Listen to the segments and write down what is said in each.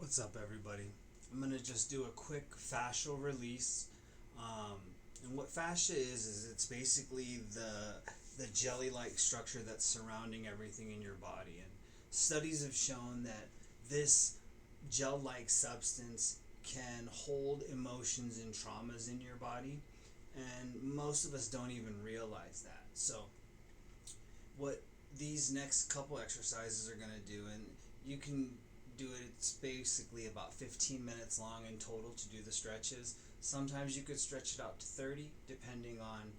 What's up, everybody? I'm gonna just do a quick fascial release. And what fascia is it's basically the jelly-like structure that's surrounding everything in your body. And studies have shown that this gel-like substance can hold emotions and traumas in your body, and most of us don't even realize that. So, what these next couple exercises are gonna do, and you can do it. It's basically about 15 minutes long in total to do the stretches. Sometimes you could stretch it out to 30, depending on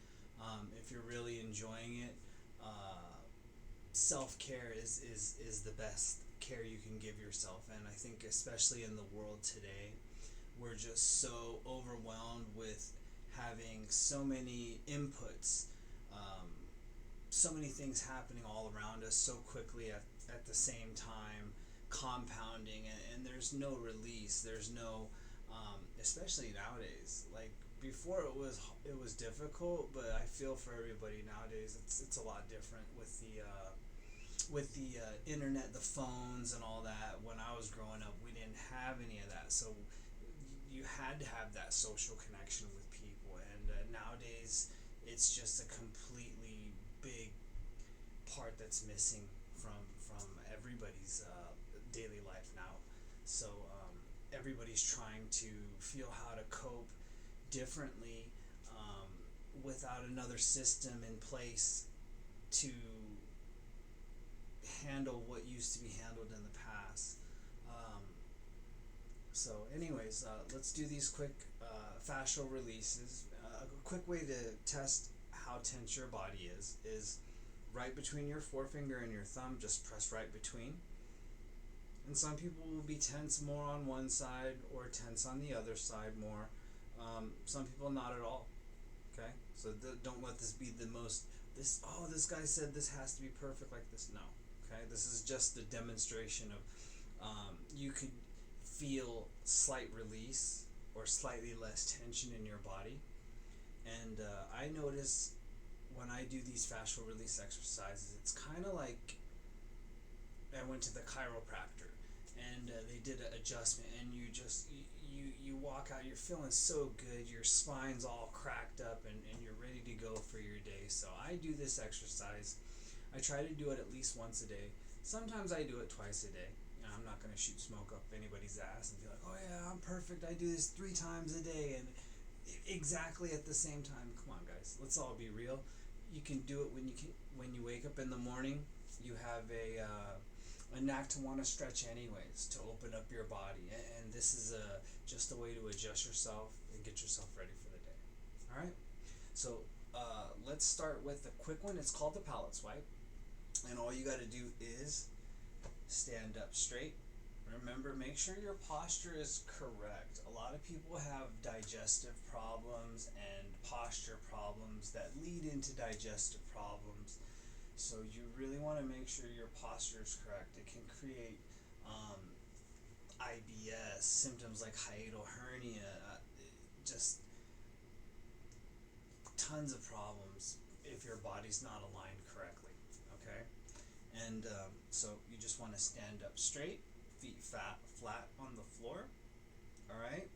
if you're really enjoying it. Self care is the best care you can give yourself, and I think, especially in the world today, we're just so overwhelmed with having so many inputs, um, so many things happening all around us so quickly at the same time, compounding, and there's no release. There's no, especially nowadays. Like before, it was difficult, but I feel for everybody nowadays. It's a lot different with the internet, the phones, and all that. When I was growing up, we didn't have any of that, so you had to have that social connection with people. And nowadays, it's just a completely big part that's missing from everybody's daily life now. So everybody's trying to feel how to cope differently, um, without another system in place to handle what used to be handled in the past. Um, anyways, let's do these quick fascial releases. A quick way to test how tense your body is right between your forefinger and your thumb. Just press right between. And some people will be tense more on one side or tense on the other side more. Some people not at all. Okay, so don't let this be the most. This guy said this has to be perfect like this. No. Okay, this is just a demonstration of, you could feel slight release or slightly less tension in your body. And I notice when I do these fascial release exercises, it's kind of like I went to the chiropractor, and they did an adjustment, and you walk out, you're feeling so good, your spine's all cracked up, and you're ready to go for your day. So I do this exercise. I try to do it at least once a day. Sometimes I do it twice a day. I'm not going to shoot smoke up anybody's ass and be like, oh yeah, I'm perfect, I do this 3 times a day and exactly at the same time. Come on, guys, let's all be real. You can do it when you wake up in the morning. You have a knack to want to stretch anyways, to open up your body, and this is just a way to adjust yourself and get yourself ready for the day. All right, so let's start with a quick one. It's called the palate swipe, and all you got to do is stand up straight. Remember, make sure your posture is correct. A lot of people have digestive problems and posture problems that lead into digestive problems. So you really want to make sure your posture is correct. It can create um, IBS, symptoms like hiatal hernia, just tons of problems if your body's not aligned correctly. Okay? And so you just want to stand up straight, feet flat on the floor. All right?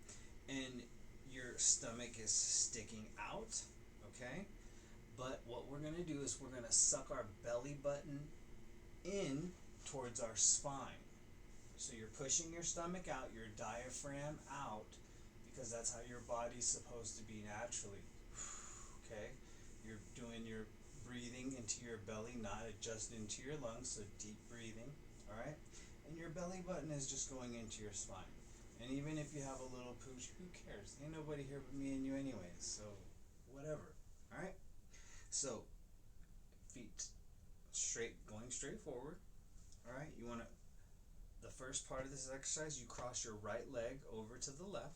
And your stomach is sticking out. Okay? But what we're going to do is we're going to suck our belly button in towards our spine. So you're pushing your stomach out, your diaphragm out, because that's how your body's supposed to be naturally. Okay? You're doing your breathing into your belly, not just into your lungs, so deep breathing. Alright? And your belly button is just going into your spine. And even if you have a little pooch, who cares? Ain't nobody here but me and you anyways, so whatever. Alright? So, feet straight, going straight forward. Alright? You want to, the first part of this exercise, you cross your right leg over to the left.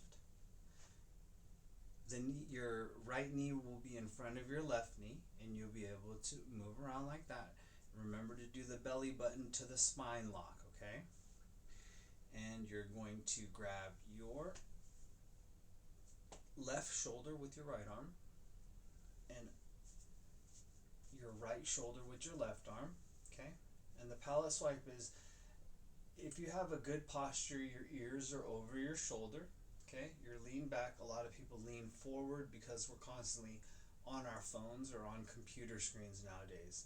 Then your right knee will be in front of your left knee, and you'll be able to move around like that. Remember to do the belly button to the spine lock, okay? And you're going to grab your left shoulder with your right arm, and your right shoulder with your left arm, okay? And the palate swipe is If you have a good posture, your ears are over your shoulder. Okay, you're lean back. A lot of people lean forward because we're constantly on our phones or on computer screens nowadays.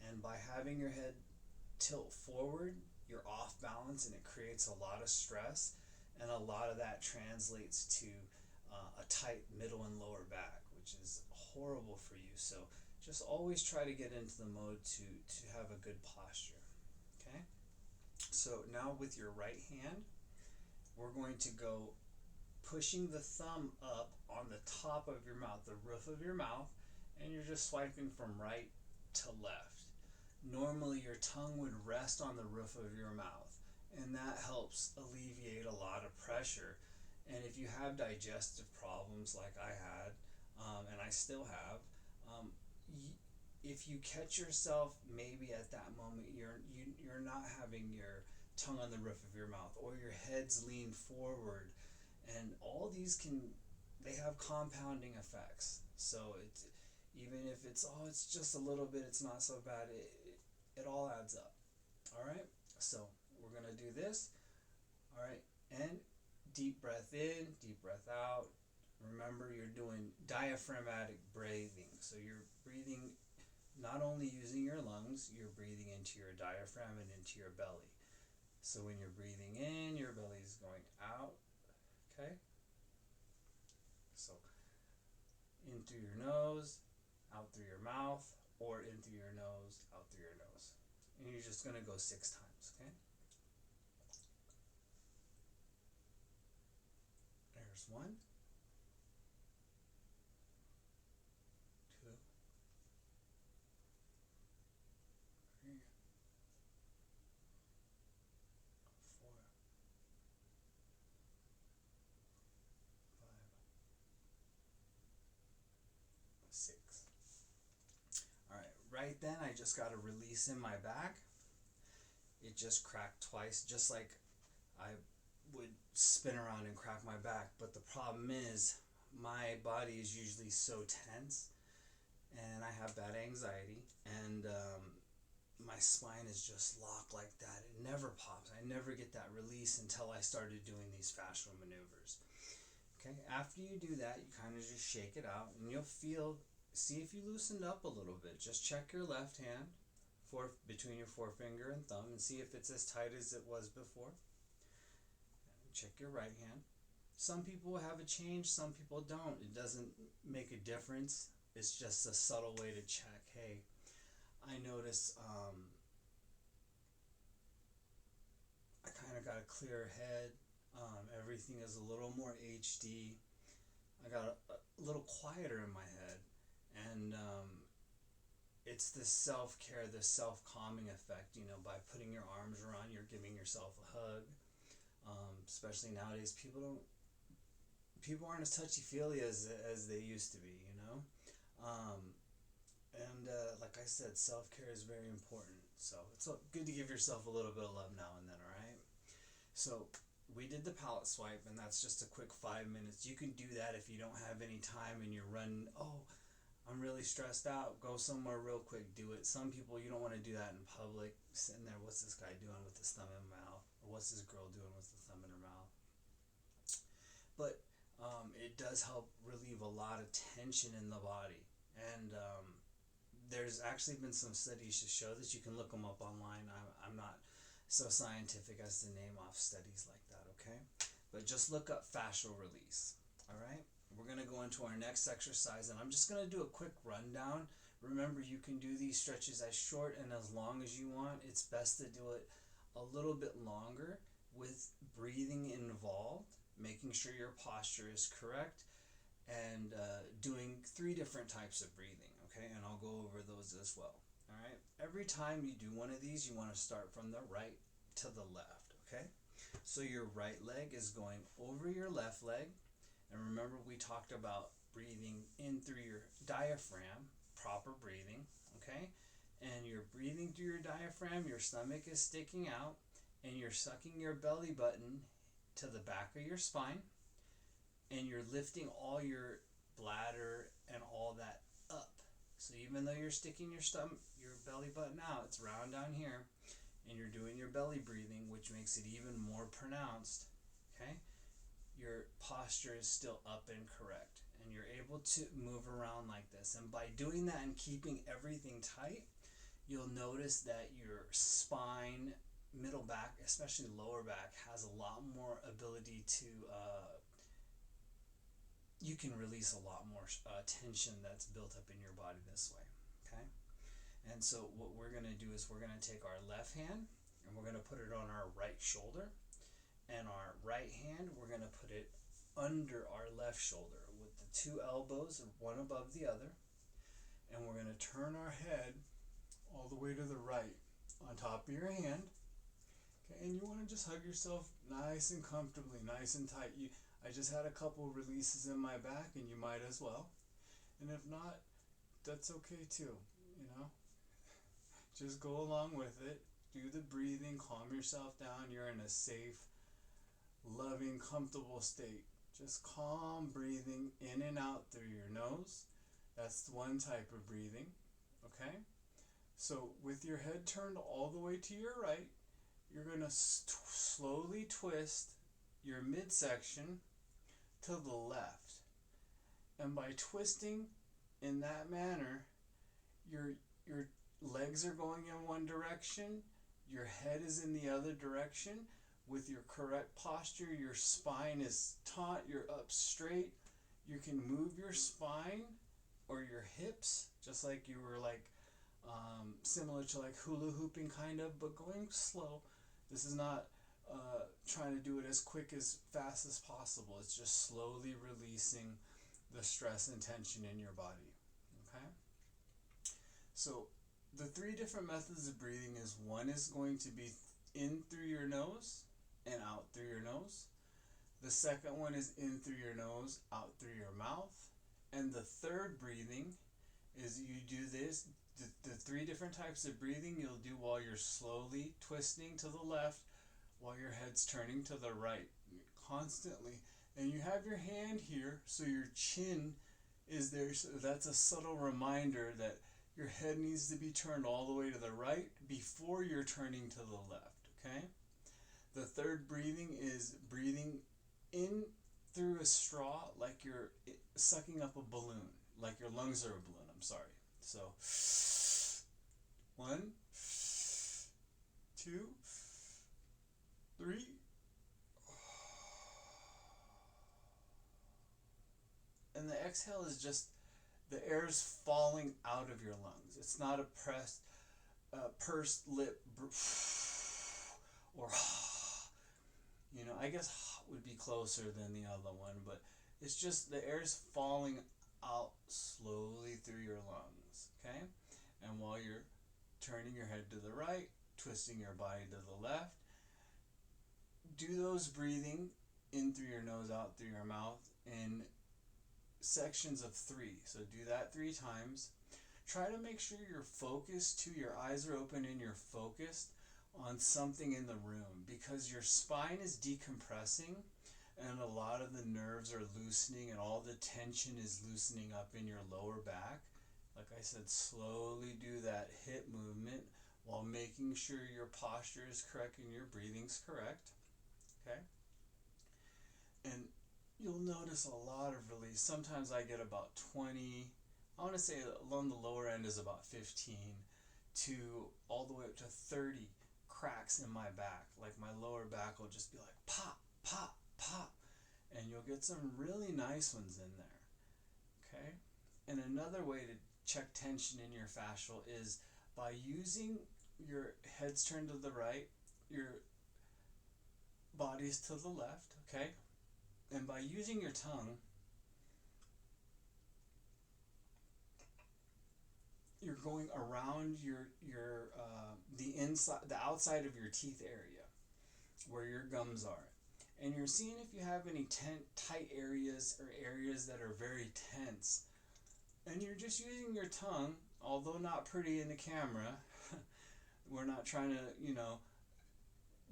And by having your head tilt forward, you're off balance and it creates a lot of stress. And a lot of that translates to a tight middle and lower back, which is horrible for you. So just always try to get into the mode to have a good posture. Okay? So now with your right hand, we're going to go pushing the thumb up on the top of your mouth, the roof of your mouth, and you're just swiping from right to left. Normally your tongue would rest on the roof of your mouth, and that helps alleviate a lot of pressure. And if you have digestive problems like I had, and I still have, if you catch yourself maybe at that moment you're not having your tongue on the roof of your mouth, or your head's leaned forward, and all these they have compounding effects. So it's, even if it's just a little bit, it's not so bad, it all adds up. All right, so we're gonna do this. All right, and deep breath in, deep breath out. Remember, you're doing diaphragmatic breathing, so you're breathing not only using your lungs, you're breathing into your diaphragm and into your belly. So when you're breathing in, your belly is going out. Okay, so in through your nose, out through your mouth, or in through your nose, out through your nose. And you're just gonna go 6 times. Okay, there's 1, 2, 3, 4, 5, 6. All right, right then I just got a release in my back. It just cracked twice, just like I would spin around and crack my back. But the problem is, my body is usually so tense, and I have bad anxiety, and my spine is just locked like that. It never pops. I never get that release until I started doing these fascial maneuvers. Okay, after you do that, you kind of just shake it out, and you'll see if you loosened up a little bit. Just check your left hand between your forefinger and thumb and see if it's as tight as it was before. And check your right hand. Some people have a change, some people don't. It doesn't make a difference. It's just a subtle way to check. Hey, I notice I kind of got a clearer head. Everything is a little more HD. I got a little quieter in my head, and it's this self-care, this self-calming effect. By putting your arms around, you're giving yourself a hug. Especially nowadays, people aren't as touchy-feely as they used to be. And like I said, self-care is very important. So it's good to give yourself a little bit of love now and then. All right. So we did the palate swipe, and that's just a quick 5 minutes. You can do that if you don't have any time and you're running. Oh, I'm really stressed out. Go somewhere real quick. Do it. Some people, you don't want to do that in public. Sitting there, what's this guy doing with his thumb in his mouth? Or what's this girl doing with the thumb in her mouth? But it does help relieve a lot of tension in the body. And there's actually been some studies to show this. You can look them up online. I'm not so scientific as to name off studies like that, okay? But just look up fascial release, all right? We're going to go into our next exercise, and I'm just going to do a quick rundown. Remember, you can do these stretches as short and as long as you want. It's best to do it a little bit longer with breathing involved, making sure your posture is correct, and doing 3 different types of breathing, okay? And I'll go over those as well. All right. Every time you do one of these, you want to start from the right to the left. Okay. So your right leg is going over your left leg, and remember we talked about breathing in through your diaphragm, proper breathing. Okay. And you're breathing through your diaphragm. Your stomach is sticking out, and you're sucking your belly button to the back of your spine, and you're lifting all your bladder and all that up. So even though you're sticking your belly button out, it's round down here, and you're doing your belly breathing, which makes it even more pronounced, okay, your posture is still up and correct, and you're able to move around like this. And by doing that and keeping everything tight, you'll notice that your spine, middle back, especially lower back, has a lot more ability to you can release a lot more tension that's built up in your body this way, okay? And so what we're going to do is we're going to take our left hand and we're going to put it on our right shoulder, and our right hand we're going to put it under our left shoulder with the two elbows, one above the other, and we're going to turn our head all the way to the right on top of your hand. Okay, and you want to just hug yourself nice and comfortably, nice and tight. I just had a couple releases in my back, and you might as well. And if not, that's okay too, you know. Just go along with it. Do the breathing, calm yourself down. You're in a safe, loving, comfortable state. Just calm breathing in and out through your nose. That's one type of breathing, okay? So with your head turned all the way to your right, you're going to slowly twist your midsection to the left. And by twisting in that manner, your legs are going in one direction, your head is in the other direction. With your correct posture, your spine is taut, you're up straight. You can move your spine or your hips just like you were like similar to like hula hooping kind of, but going slow. This is not trying to do it as quick as fast as possible. It's just slowly releasing the stress and tension in your body, okay? So the three different methods of breathing is, one is going to be in through your nose and out through your nose. The second one is in through your nose, out through your mouth. And the third breathing is you do this, the three different types of breathing you'll do while you're slowly twisting to the left, while your head's turning to the right, constantly. And you have your hand here, so your chin is there, so that's a subtle reminder that your head needs to be turned all the way to the right before you're turning to the left, okay? The third breathing is breathing in through a straw like you're sucking up a balloon, like your lungs are a balloon, I'm sorry. So, 1, 2, 3. And the exhale is just the air is falling out of your lungs. It's not a pursed lip or you know, I guess would be closer than the other one, but it's just the air's falling out slowly through your lungs, okay? And while you're turning your head to the right, twisting your body to the left, do those breathing in through your nose, out through your mouth in sections of 3. So do that 3 times. Try to make sure you're focused too, your eyes are open and you're focused on something in the room, because your spine is decompressing and a lot of the nerves are loosening and all the tension is loosening up in your lower back. Like I said, slowly do that hip movement while making sure your posture is correct and your breathing's correct, okay? And you'll notice a lot of release. Sometimes I get about 20, I want to say along the lower end is about 15 to all the way up to 30 cracks in my back. Like my lower back will just be like pop, pop, pop. And you'll get some really nice ones in there, okay? And another way to check tension in your fascial is by using your head's turned to the right, your body's to the left, okay? And by using your tongue, you're going around the inside, the outside of your teeth area, where your gums are, and you're seeing if you have any tight areas or areas that are very tense. And you're just using your tongue, although not pretty in the camera. We're not trying to, you know,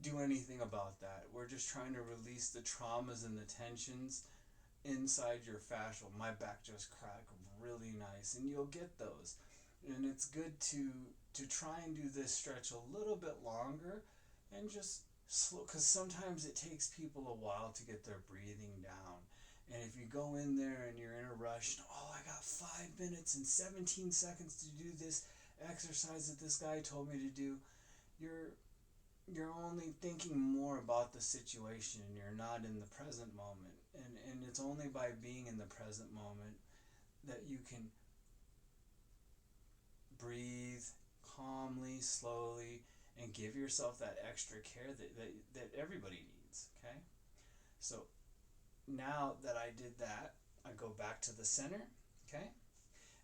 do anything about that. We're just trying to release the traumas and the tensions inside your fascial. My back just cracked really nice, and you'll get those. And it's good to to try and do this stretch a little bit longer and just slow, because sometimes it takes people a while to get their breathing down. And if you go in there and you're in a rush, oh, I got 5 minutes and 17 seconds to do this exercise that this guy told me to do, you're only thinking more about the situation and you're not in the present moment. And it's only by being in the present moment that you can breathe calmly, slowly, and give yourself that extra care that everybody needs, okay? So now that I did that, I go back to the center, okay?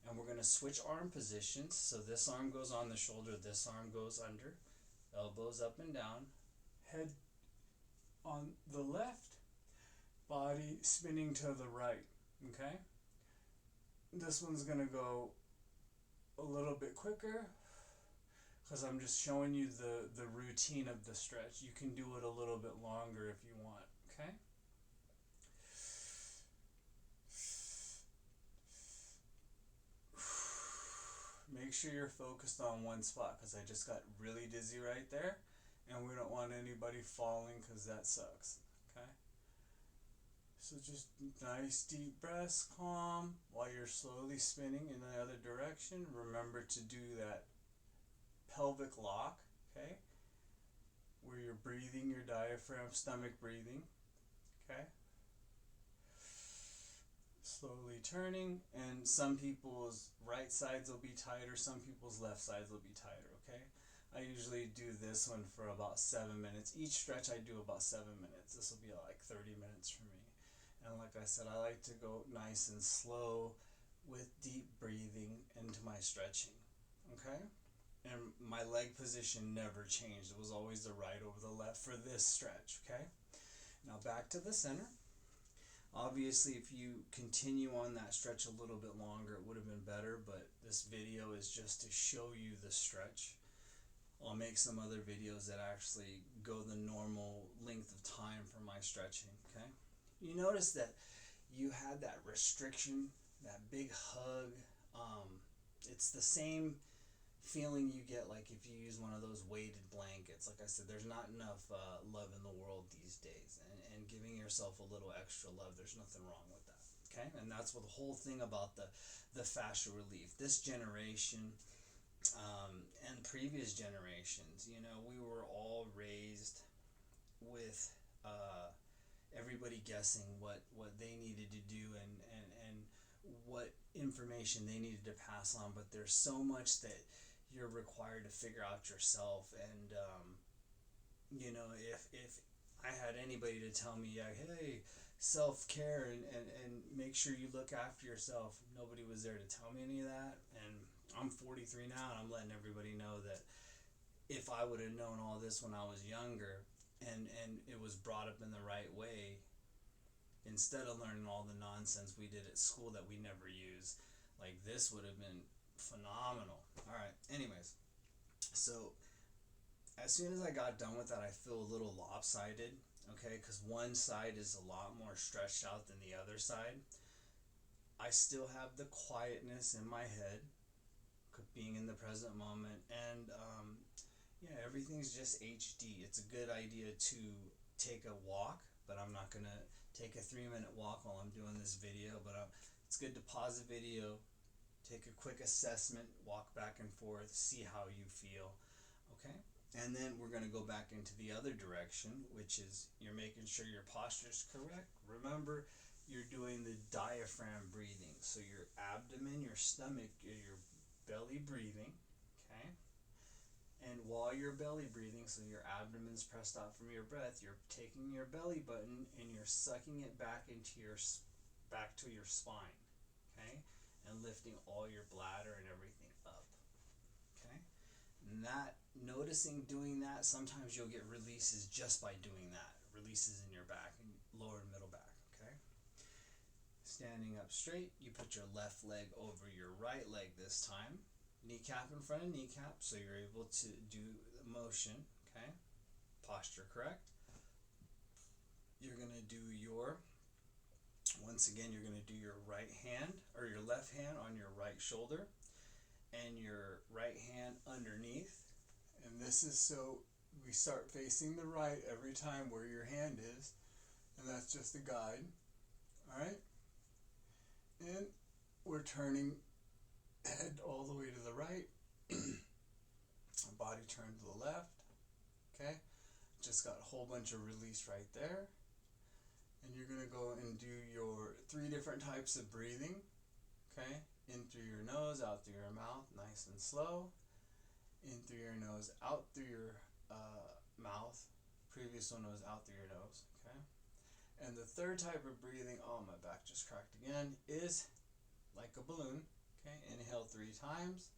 And we're going to switch arm positions. So this arm goes on the shoulder, this arm goes under, elbows up and down, head on the left, body spinning to the right, okay? This one's going to go a little bit quicker because I'm just showing you the routine of the stretch. You can do it a little bit longer if you want, okay? Make sure you're focused on one spot because I just got really dizzy right there and we don't want anybody falling because that sucks, okay? So just nice deep breaths, calm, while you're slowly spinning in the other direction. Remember to do that pelvic lock, okay? Where you're breathing your diaphragm, stomach breathing, okay? Slowly turning, and some people's right sides will be tighter, some people's left sides will be tighter, okay? I usually do this one for about 7 minutes. Each stretch I do about 7 minutes. This will be like 30 minutes for me. And like I said, I like to go nice and slow with deep breathing into my stretching, okay? And my leg position never changed. It was always the right over the left for this stretch, okay? Now back to the center. Obviously, if you continue on that stretch a little bit longer, it would have been better, but this video is just to show you the stretch. I'll make some other videos that actually go the normal length of time for my stretching, okay? You notice that you had that restriction, that big hug. It's the same feeling you get like if you use one of those weighted blankets. Like I said, there's not enough love in the world these days, and giving yourself a little extra love, there's nothing wrong with that, okay? And that's what the whole thing about the fascia relief. This generation and previous generations, you know, we were all raised with everybody guessing what they needed to do and what information they needed to pass on, but there's so much that you're required to figure out yourself. And you know, if I had anybody to tell me, yeah, hey, self-care and make sure you look after yourself, nobody was there to tell me any of that. And I'm 43 now, and I'm letting everybody know that if I would have known all this when I was younger and it was brought up in the right way, instead of learning all the nonsense we did at school that we never use, like this would have been phenomenal. All right, anyways, so as soon as I got done with that, I feel a little lopsided, okay, because one side is a lot more stretched out than the other side. I still have the quietness in my head, being in the present moment, and yeah, everything's just HD. It's a good idea to take a walk, but I'm not gonna take a 3-minute walk while I'm doing this video, but it's good to pause the video, take a quick assessment, walk back and forth, see how you feel, okay? And then we're going to go back into the other direction, which is you're making sure your posture is correct. Remember, you're doing the diaphragm breathing. So your abdomen, your stomach, your belly breathing, okay? And while you're belly breathing, so your abdomen's pressed out from your breath, you're taking your belly button and you're sucking it back into back to your spine, okay? And lifting all your bladder and everything up, okay? And that, noticing doing that, sometimes you'll get releases just by doing that. Releases in your back and lower and middle back, okay? Standing up straight, you put your left leg over your right leg this time. Kneecap in front of kneecap, so you're able to do the motion, okay? Posture correct. You're gonna do once again, you're gonna do your right hand, or your left hand on your right shoulder. and your right hand underneath. And this is so we start facing the right every time where your hand is. And that's just a guide. Alright? And we're turning head all the way to the right. Body turned to the left. Okay? Just got a whole bunch of release right there. And you're going to go and do your 3 different types of breathing. Okay? In through your nose, out through your mouth, nice and slow. In through your nose, out through your mouth. Previous one was out through your nose. Okay? And the 3rd type of breathing, oh, my back just cracked again, is like a balloon. Okay? Inhale 3 times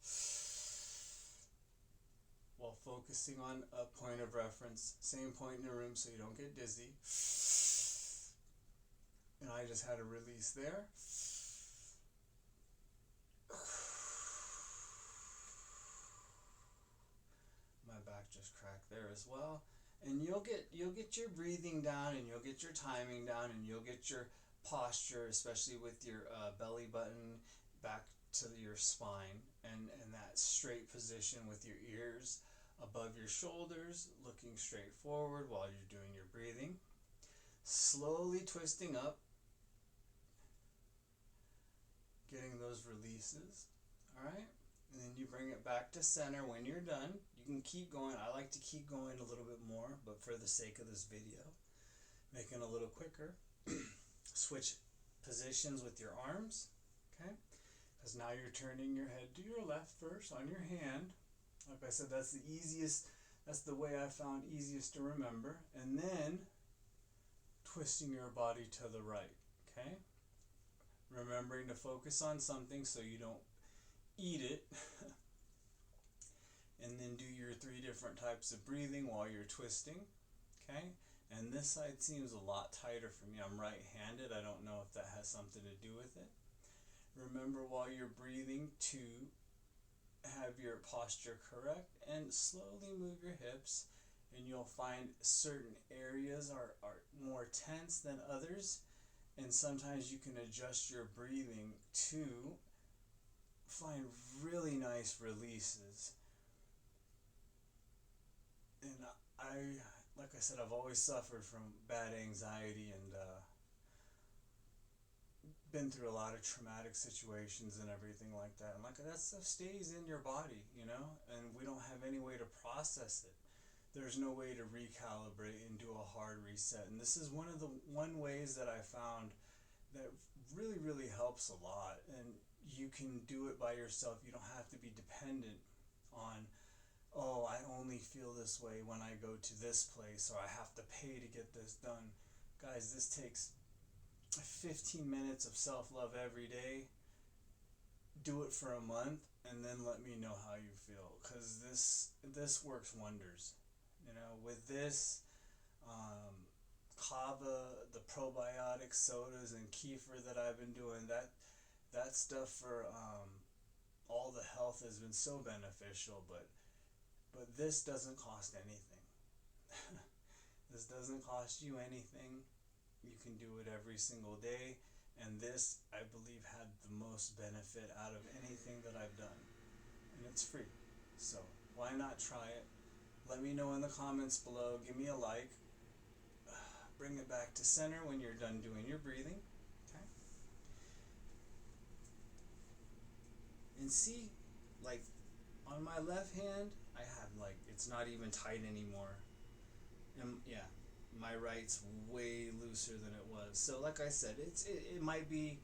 while focusing on a point of reference. Same point in the room so you don't get dizzy. And I just had a release there. My back just cracked there as well. And you'll get your breathing down, and you'll get your timing down, and you'll get your posture, especially with your belly button back to your spine, and that straight position with your ears above your shoulders, looking straight forward while you're doing your breathing. Slowly twisting up, getting those releases. Alright? And then you bring it back to center when you're done. You can keep going. I like to keep going a little bit more, but for the sake of this video, make it a little quicker. Switch positions with your arms. Okay? Because now you're turning your head to your left first on your hand. Like I said, that's the easiest, that's the way I found easiest to remember. And then twisting your body to the right. Okay? Remembering to focus on something so you don't eat it. And then do your 3 different types of breathing while you're twisting. Okay? And this side seems a lot tighter for me. I'm right-handed. I don't know if that has something to do with it. Remember while you're breathing to have your posture correct and slowly move your hips, and you'll find certain areas are more tense than others, and sometimes you can adjust your breathing to find really nice releases. And like I said, I've always suffered from bad anxiety and been through a lot of traumatic situations and everything like that. And like that stuff stays in your body, you know, and we don't have any way to process it. There's no way to recalibrate and do a hard reset. And this is one of the ways that I found that really, really helps a lot. And you can do it by yourself. You don't have to be dependent on, oh, I only feel this way when I go to this place, or I have to pay to get this done. Guys, this takes 15 minutes of self-love every day. Do it for a month, and then let me know how you feel, because this works wonders. You know, with this, kava, the probiotic sodas and kefir that I've been doing, that stuff for all the health has been so beneficial. But this doesn't cost anything. This doesn't cost you anything. You can do it every single day, and this, I believe, had the most benefit out of anything that I've done, and it's free. So why not try it? Let me know in the comments below. Give me a like. Bring it back to center when you're done doing your breathing. Okay? And see, like on my left hand, I have like, it's not even tight anymore. And yeah, my right's way looser than it was. So like I said, it might be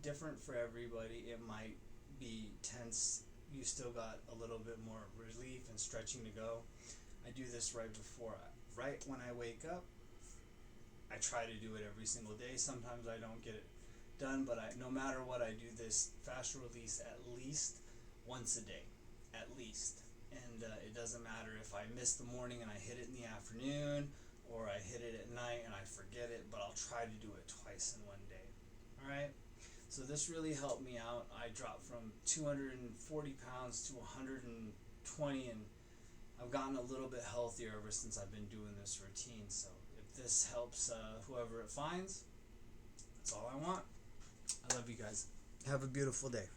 different for everybody. It might be tense. You still got a little bit more relief and stretching to go. I do this right when I wake up. I try to do it every single day. Sometimes I don't get it done, but no matter what, I do this fascia release at least once a day, at least. And it doesn't matter if I miss the morning and I hit it in the afternoon, or I hit it at night and I forget it, but I'll try to do it twice in one day. Alright? So this really helped me out. I dropped from 240 pounds to 120, and I've gotten a little bit healthier ever since I've been doing this routine. So if this helps whoever it finds, that's all I want. I love you guys. Have a beautiful day.